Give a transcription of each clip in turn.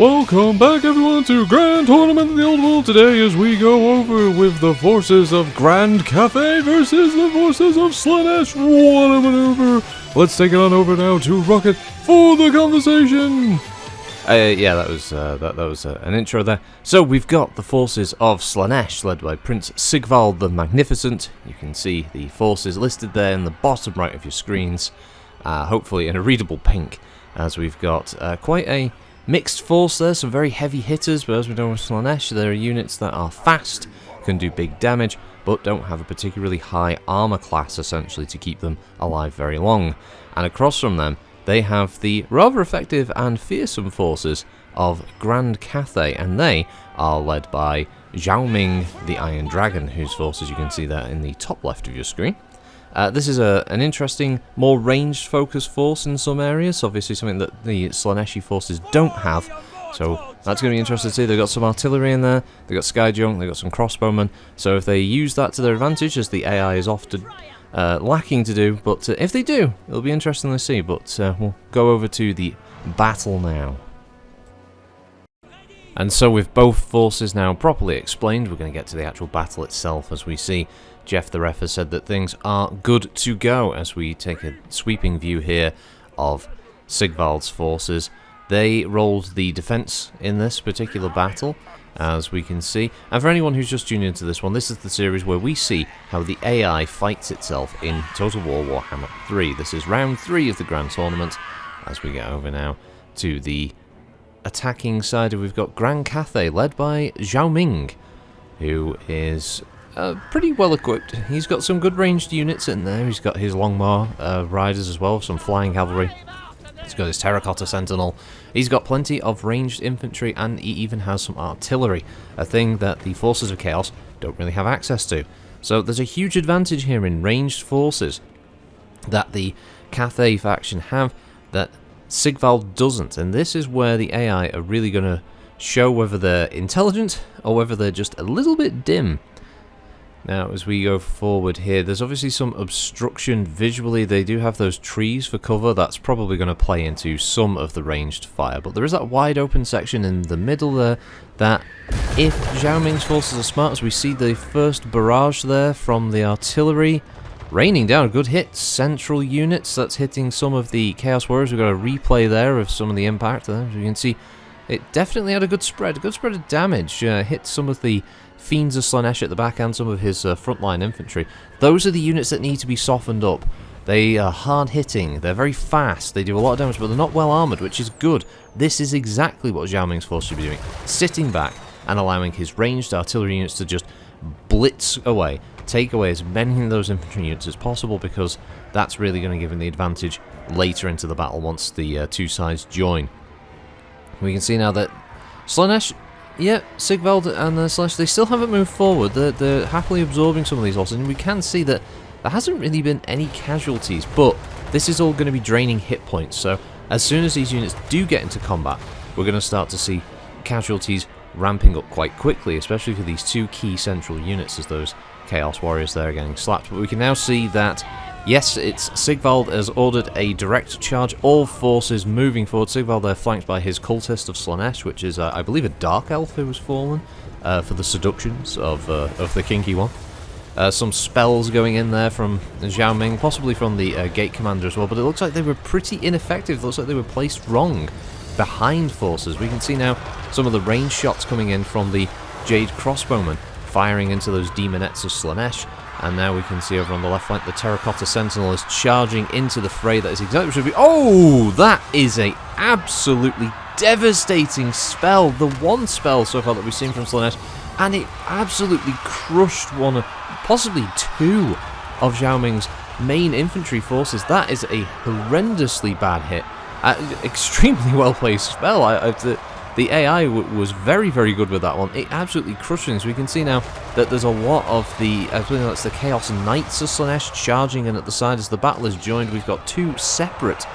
Welcome back everyone to Grand Tournament of the Old World today as we go over with the forces of Grand Cathay versus the forces of Slaanesh. What a maneuver! Let's take it on over now to Rocket for the conversation! Yeah, that was an intro there. So we've got the forces of Slaanesh led by Prince Sigvald the Magnificent. You can see the forces listed there in the bottom right of your screens, hopefully in a readable pink, as we've got quite a mixed force there, some very heavy hitters, but as we know with Slaanesh, there are units that are fast, can do big damage, but don't have a particularly high armor class, essentially, to keep them alive very long. And across from them, they have the rather effective and fearsome forces of Grand Cathay, and they are led by Zhao Ming, the Iron Dragon, whose forces you can see there in the top left of your screen. This is an interesting, more ranged-focused force in some areas, obviously something that the Slaaneshi forces don't have, so that's going to be interesting to see. They've got some artillery in there, they've got sky junk, they've got some crossbowmen, so if they use that to their advantage, as the AI is often lacking to do, but if they do, it'll be interesting to see, but we'll go over to the battle now. And so with both forces now properly explained, we're going to get to the actual battle itself. As we see, Jeff the ref has said that things are good to go as we take a sweeping view here of Sigvald's forces. They rolled the defense in this particular battle, as we can see. And for anyone who's just tuned into this one, this is the series where we see how the AI fights itself in Total War Warhammer 3. This is round 3 of the Grand Tournament, as we get over now to the attacking side. We've got Grand Cathay led by Zhao Ming, who is pretty well equipped. He's got some good ranged units in there. He's got his Longmar riders as well, some flying cavalry. He's got his Terracotta Sentinel. He's got plenty of ranged infantry, and he even has some artillery, a thing that the forces of Chaos don't really have access to. So there's a huge advantage here in ranged forces that the Cathay faction have that Sigvald doesn't, and this is where the AI are really going to show whether they're intelligent or whether they're just a little bit dim. Now, as we go forward here, there's obviously some obstruction visually. They do have those trees for cover. That's probably going to play into some of the ranged fire, but there is that wide open section in the middle there that, if Zhao Ming's forces are smart, as we see the first barrage there from the artillery, raining down good hits, central units, that's hitting some of the Chaos Warriors. We've got a replay there of some of the impact there. As you can see, it definitely had a good spread of damage. Hit some of the Fiends of Slaanesh at the back and some of his frontline infantry. Those are the units that need to be softened up. They are hard hitting, they're very fast, they do a lot of damage, but they're not well armoured, which is good. This is exactly what Zhao Ming's force should be doing. Sitting back and allowing his ranged artillery units to just blitz away, take away as many of those infantry units as possible, because that's really going to give him the advantage later into the battle once the two sides join. We can see now that Slaanesh, yeah, Sigvald and Slaanesh, they still haven't moved forward. They're happily absorbing some of these losses, and we can see that there hasn't really been any casualties, but this is all going to be draining hit points, so as soon as these units do get into combat, we're going to start to see casualties ramping up quite quickly, especially for these two key central units, as those Chaos Warriors there are getting slapped. But we can now see that, yes, it's Sigvald has ordered a direct charge, all forces moving forward. Sigvald there flanked by his Cultist of Slaanesh, which is, I believe, a Dark Elf who has fallen for the seductions of the Kinky One. Some spells going in there from Zhao Ming, possibly from the Gate Commander as well, but it looks like they were pretty ineffective. It looks like they were placed wrong behind forces. We can see now some of the range shots coming in from the Jade Crossbowmen, firing into those Demonettes of Slaanesh. And now we can see over on the left flank the Terracotta Sentinel is charging into the fray. That is exactly what should be. Oh, that is a absolutely devastating spell. The one spell so far that we've seen from Slaanesh, and it absolutely crushed one of, possibly two, of Zhao Ming's main infantry forces. That is a horrendously bad hit. Extremely well placed spell. The AI was very, very good with that one. It absolutely crushed things. We can see now that there's a lot of the, I believe that's the Chaos Knights of Slaanesh charging in at the side as the battle is joined. We've got two separate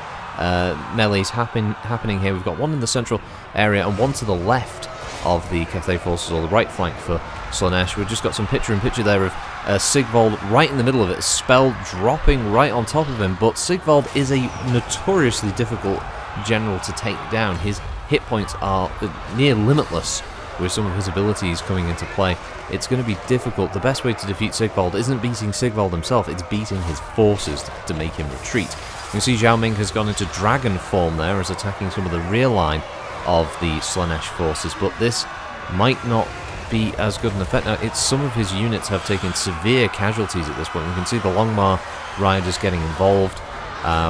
melees happening here. We've got one in the central area and one to the left of the Cathay forces, or the right flank for Slaanesh. We've just got some picture-in-picture there of Sigvald right in the middle of it, spell dropping right on top of him, but Sigvald is a notoriously difficult general to take down. His hit points are near limitless with some of his abilities coming into play. It's going to be difficult. The best way to defeat Sigvald isn't beating Sigvald himself, it's beating his forces to make him retreat. You can see Zhao Ming has gone into dragon form there as attacking some of the rear line of the Slaanesh forces, but this might not be as good an effect. Now, some of his units have taken severe casualties at this point. We can see the Longmar riders getting involved.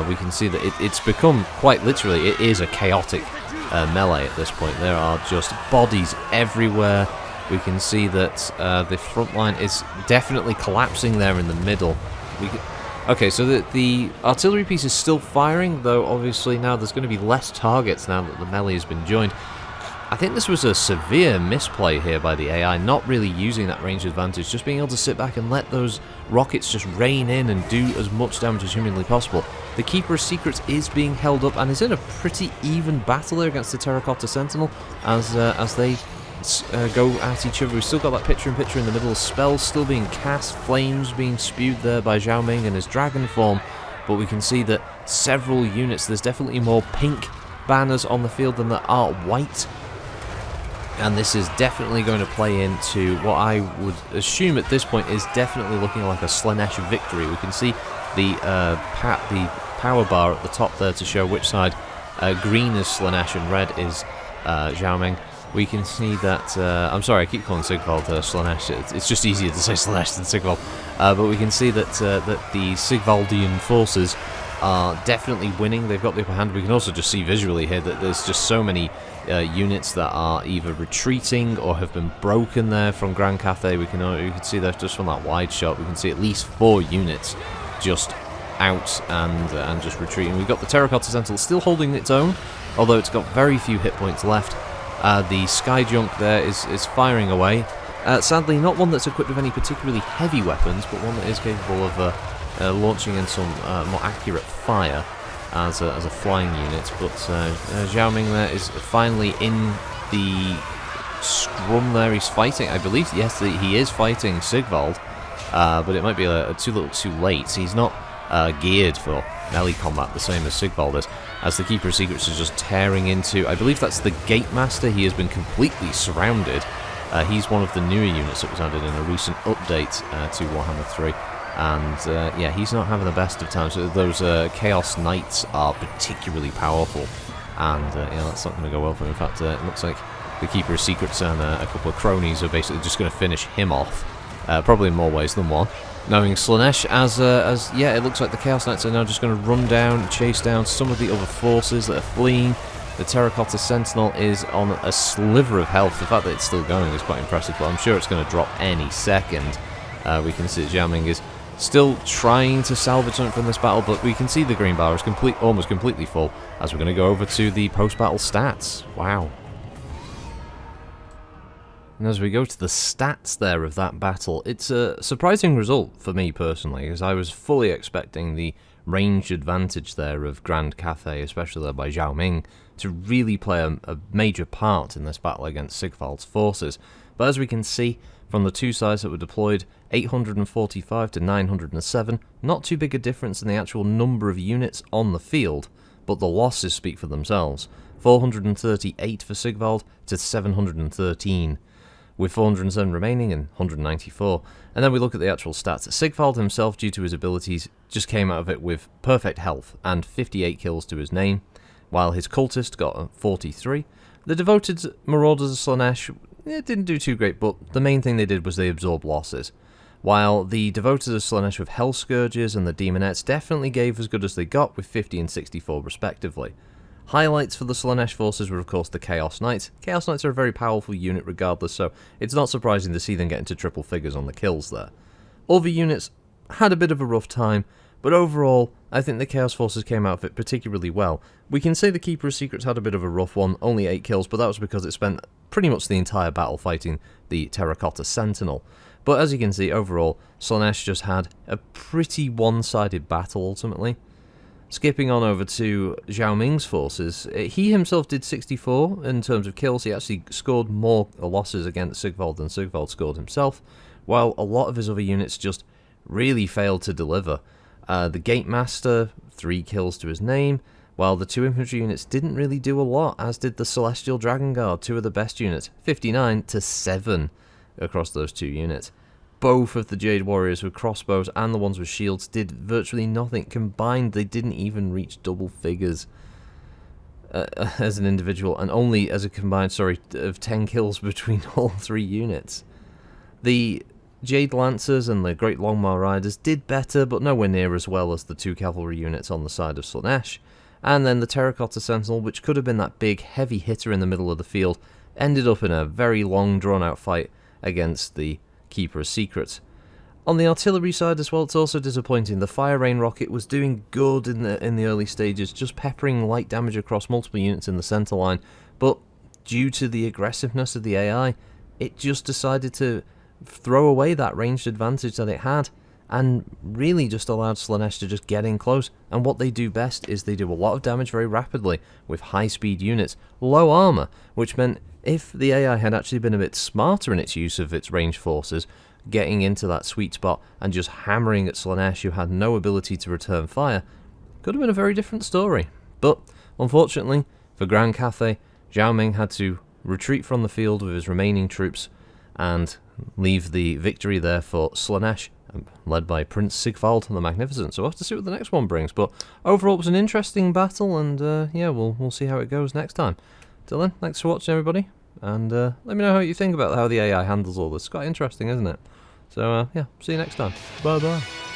We can see that it's become, quite literally, it is a chaotic melee at this point. There are just bodies everywhere. We can see that the front line is definitely collapsing there in the middle. Okay, so the artillery piece is still firing, though obviously now there's going to be less targets now that the melee has been joined. I think this was a severe misplay here by the AI, not really using that range advantage, just being able to sit back and let those rockets just rain in and do as much damage as humanly possible. The Keeper of Secrets is being held up and is in a pretty even battle here against the Terracotta Sentinel as they go at each other. We've still got that picture-in-picture in the middle, spells still being cast, flames being spewed there by Zhao Ming in his dragon form, but we can see that several units, there's definitely more pink banners on the field than there are white. And this is definitely going to play into what I would assume at this point is definitely looking like a Slaanesh victory. We can see the power bar at the top there to show which side. Green is Slaanesh and red is Zhao Ming. We can see that, I'm sorry, I keep calling Sigvald Slaanesh. It's just easier to say Slaanesh than Sigvald. But we can see that the Sigvaldian forces are definitely winning. They've got the upper hand. We can also just see visually here that there's just so many units that are either retreating or have been broken there from Grand Cathay. We can see that just from that wide shot. We can see at least 4 units just out and just retreating. We've got the Terracotta Sentinel still holding its own, although it's got very few hit points left. The Sky Junk there is firing away. Sadly, not one that's equipped with any particularly heavy weapons, but one that is capable of launching in some more accurate fire as a flying unit. But Zhao Ming there is finally in the scrum there. He's fighting, I believe, yes, he is fighting Sigvald, but it might be a little too late. He's not geared for melee combat the same as Sigvald is, as the Keeper of Secrets is just tearing into, I believe that's the Gate Master. He has been completely surrounded. He's one of the newer units that was added in a recent update to Warhammer 3. And yeah, he's not having the best of times. Those Chaos Knights are particularly powerful, and yeah, that's not going to go well for him. In fact, it looks like the Keeper of Secrets and a couple of cronies are basically just going to finish him off, probably in more ways than one. Knowing Slaanesh, as yeah, it looks like the Chaos Knights are now just going to run down, chase down some of the other forces that are fleeing. The Terracotta Sentinel is on a sliver of health. The fact that it's still going is quite impressive, but I'm sure it's going to drop any second. We can see that Zhao Ming is still trying to salvage something from this battle, but we can see the green bar is almost completely full, as we're going to go over to the post-battle stats. Wow. And as we go to the stats there of that battle, it's a surprising result for me personally, because I was fully expecting the range advantage there of Grand Cathay, especially led by Zhao Ming, to really play a major part in this battle against Sigvald's forces. But as we can see from the two sides that were deployed, 845 to 907, not too big a difference in the actual number of units on the field, but the losses speak for themselves. 438 for Sigvald to 713, with 407 remaining and 194. And then we look at the actual stats. Sigvald himself, due to his abilities, just came out of it with perfect health and 58 kills to his name, while his cultist got 43. The devoted Marauders of Slaanesh, it didn't do too great, but the main thing they did was they absorbed losses. While the devoted of Slaanesh with Hell Scourges and the Demonettes definitely gave as good as they got, with 50 and 64 respectively. Highlights for the Slaanesh forces were of course the Chaos Knights. Chaos Knights are a very powerful unit regardless, so it's not surprising to see them get into triple figures on the kills there. Other units had a bit of a rough time, but overall, I think the Chaos Forces came out of it particularly well. We can say the Keeper of Secrets had a bit of a rough one, only 8 kills, but that was because it spent pretty much the entire battle fighting the Terracotta Sentinel. But as you can see, overall, Slaanesh just had a pretty one-sided battle ultimately. Skipping on over to Zhao Ming's forces, he himself did 64 in terms of kills. He actually scored more losses against Sigvald than Sigvald scored himself, while a lot of his other units just really failed to deliver. The Gate Master, 3 kills to his name, while the 2 infantry units didn't really do a lot, as did the Celestial Dragon Guard, 2 of the best units, 59 to 7 across those 2 units. Both of the Jade Warriors with crossbows and the ones with shields did virtually nothing. Combined, they didn't even reach double figures as an individual, and only as a combined, of 10 kills between all 3 units. The Jade Lancers and the Great Longmar Riders did better, but nowhere near as well as the 2 cavalry units on the side of Slaanesh. And then the Terracotta Sentinel, which could have been that big heavy hitter in the middle of the field, ended up in a very long drawn out fight against the Keeper of Secrets. On the artillery side as well, it's also disappointing. The Fire Rain rocket was doing good in the early stages, just peppering light damage across multiple units in the centre line, but due to the aggressiveness of the AI, it just decided to throw away that ranged advantage that it had, and really just allowed Slaanesh to just get in close. And what they do best is they do a lot of damage very rapidly with high speed units, low armour, which meant if the AI had actually been a bit smarter in its use of its ranged forces, getting into that sweet spot and just hammering at Slaanesh, who had no ability to return fire, could have been a very different story. But unfortunately for Grand Cathay, Zhao Ming had to retreat from the field with his remaining troops and leave the victory there for Slaanesh, led by Prince Sigvald the Magnificent. So we'll have to see what the next one brings. But overall, it was an interesting battle, and yeah, we'll see how it goes next time. Till then, thanks for watching, everybody, and let me know how you think about how the AI handles all this. It's quite interesting, isn't it? So yeah, see you next time. Bye bye.